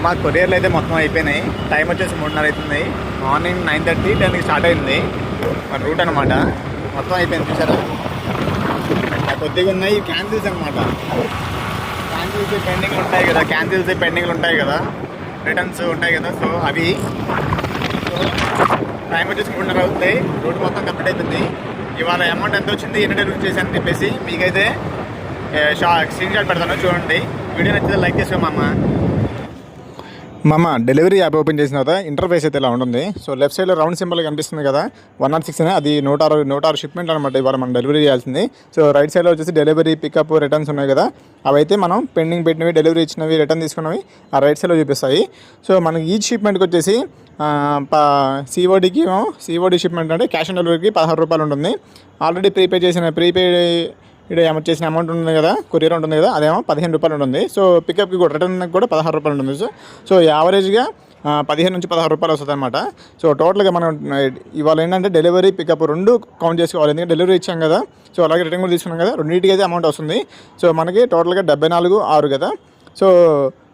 మా కొరియర్లు అయితే మొత్తం అయిపోయినాయి. టైం వచ్చేసి 3:30 అవుతుంది. మార్నింగ్ 9:30 10కి స్టార్ట్ అయింది మన రూట్ అనమాట. మొత్తం అయిపోయింది చూసారా. కొద్దిగా ఉన్నాయి క్యాన్సిల్స్ అనమాట. క్యాన్సిల్స్ పెండింగ్లు ఉంటాయి కదా, రిటర్న్స్ ఉంటాయి కదా. సో అవి టైం వచ్చేసి 3:30 అవుతుంది. రూట్ మొత్తం కంప్లీట్ అవుతుంది. ఇవాళ అమౌంట్ ఎంత వచ్చింది, ఎన్ని డెలివరీ చేశాను చెప్పేసి మీకైతే స్క్రీన్ షాట్ పెడతాను చూడండి. వీడియో నచ్చితే లైక్ చేసుకోమమ్మ. డెలివరీ యాప్ ఓపెన్ చేసిన తర్వాత ఇంటర్ఫేస్ అయితే ఇలా ఉంటుంది. సో లెఫ్ట్ సైడ్లో రౌండ్ సింబల్ కనిపిస్తుంది కదా, 106 అని, అది 106 షిప్మెంట్ అనమాట. ఇవాళ మనం డెలివరీ చేయాల్సింది. సో రైట్ సైడ్లో వచ్చేసి డెలివరీ పికప్ రిటర్న్స్ ఉన్నాయి కదా, అవైతే మనం పెండింగ్ పెట్టినవి, డెలివరీ ఇచ్చినవి, రిటర్న్ తీసుకున్నవి ఆ రైట్ సైడ్లో చూపిస్తాయి. సో మనకి ఈ షిప్మెంట్కి వచ్చేసి సిఓడి షిప్మెంట్ అంటే క్యాష్ ఆన్ డెలివరీకి 16 రూపాయలు ఉంటుంది. ఆల్రెడీ ప్రీపేడ్ చేసిన అమౌంట్ ఉంటుంది కదా, కొరియర్ ఉంటుంది కదా, అదేమో 15 రూపాయలు ఉంటుంది. సో పికప్కి కూడా, రిటర్న్కి కూడా 16 రూపాయలు ఉంటుంది. సో యావరేజ్గా 15 నుంచి 16 రూపాయలు వస్తుంది అనమాట. సో టోటల్గా మనం ఇవాళ ఏంటంటే డెలివరీ పికప్ రెండు కౌంట్ చేసుకోవాలి. ఎందుకంటే డెలివరీ ఇచ్చాం కదా, సో అలాగే రిటర్న్ కూడా తీసుకున్నాం కదా, రెండింటికి అయితే అమౌంట్ వస్తుంది. సో మనకి టోటల్గా 74,6 కదా, సో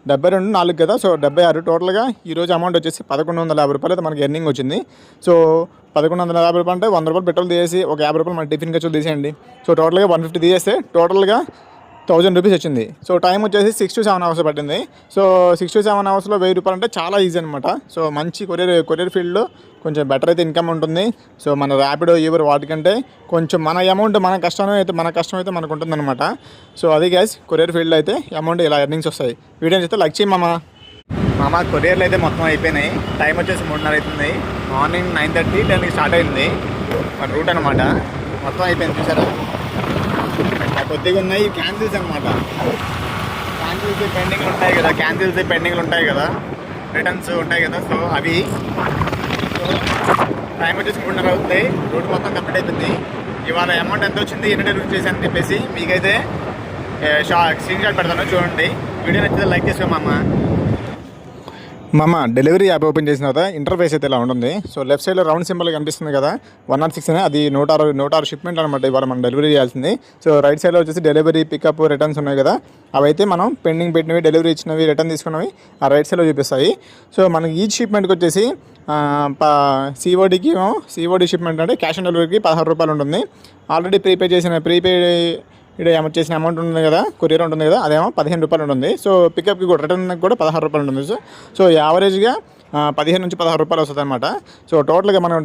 72,4 కదా, సో 76 టోటల్గా ఈరోజు అమౌంట్ వచ్చేసి 1,150 రూపాయలు అయితే మనకి ఎర్నింగ్ వచ్చింది. సో 1,150 రూపాయలు అంటే 100 రూపాయలు పెట్రోల్ తీసేసి ఒక 50 రూపాయలు మన టిఫిన్ ఖర్చులు తీసేయండి. సో టోటల్గా 150 తీసేస్తే టోటల్గా 1000 రూపీస్ వచ్చింది. సో టైం వచ్చేసి 6 to 7 అవర్స్ పట్టింది. సో 6 to 7 అవర్స్లో 1000 రూపాయలు అంటే చాలా ఈజీ అనమాట. సో మంచి కొరియర్ ఫీల్డ్లో కొంచెం బెటర్ అయితే ఇన్కమ్ ఉంటుంది. సో మన ర్యాపిడో, యూబర్ వాటికంటే కొంచెం మన అమౌంట్ మన కష్టం అయితే మనకు ఉంటుంది అనమాట. సో అది గైస్, కొరియర్ ఫీల్డ్లో అయితే అమౌంట్ ఇలా ఎర్నింగ్స్ వస్తాయి. వీడియోని అయితే లైక్ చేయి మామ. కొరియర్లు అయితే మొత్తం అయిపోయినాయి. టైం వచ్చేసి 3:30 అవుతుంది. మార్నింగ్ 9:30 10కి స్టార్ట్ అయింది మన రూట్ అనమాట. మొత్తం అయిపోయింది చూసారా. కొద్దిగా ఉన్నాయి క్యాన్సిల్స్ అనమాట. క్యాన్సిల్స్ పెండింగ్లు ఉంటాయి కదా, రిటర్న్స్ ఉంటాయి కదా. సో అవి టైం వచ్చేసి 3:30 అవుతుంది. రూట్ మొత్తం కంప్లీట్ అవుతుంది. ఇవాళ అమౌంట్ ఎంత వచ్చింది, ఎన్ని డెలివరీ చేశాను చెప్పేసి మీకైతే స్క్రీన్ షాట్ పెడతాను చూడండి. వీడియో నచ్చితే లైక్ చేసుకోమమ్మ. డెలివరీ యాప్ ఓపెన్ చేసిన తర్వాత ఇంటర్ఫేస్ అయితే ఇలా ఉంటుంది. సో లెఫ్ట్ సైడ్లో రౌండ్ సింబల్ కనిపిస్తుంది కదా, 106 అని, అది 106 షిప్మెంట్ అనమాట. ఇవాళ మనం డెలివరీ చేయాల్సింది. సో రైట్ సైడ్లో వచ్చేసి డెలివరీ పికప్ రిటర్న్స్ ఉన్నాయి కదా, అవైతే మనం పెండింగ్ పెట్టినవి, డెలివరీ ఇచ్చినవి, రిటర్న్ తీసుకున్నవి ఆ రైట్ సైడ్లో చూపిస్తాయి. సో మనకి ఈ షిప్మెంట్కి వచ్చేసి సిఓడి షిప్మెంట్ అంటే క్యాష్ ఆన్ డెలివరీకి 16 రూపాయలు ఉంటుంది. ఆల్రెడీ ప్రీపేడ్ చేసిన అమౌంట్ ఉంటుంది కదా, కొరియర్ ఉంటుంది కదా, అదేమో 15 రూపాయలు ఉంటుంది. సో పికప్కి కూడా, రిటర్న్కి కూడా 16 రూపాయలు ఉంటుంది. సో యావరేజ్గా 15 నుంచి 16 రూపాయలు వస్తుంది అనమాట. సో టోటల్గా మనం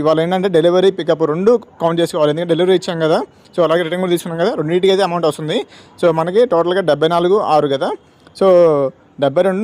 ఇవాళ ఏంటంటే డెలివరీ పికప్ రెండు కౌంట్ చేసుకోవాలి. ఎందుకంటే డెలివరీ ఇచ్చాం కదా, సో అలాగే రిటర్న్ కూడా తీసుకున్నాం కదా, రెండింటికి అయితే అమౌంట్ వస్తుంది. సో మనకి టోటల్గా 74,6 కదా, సో 72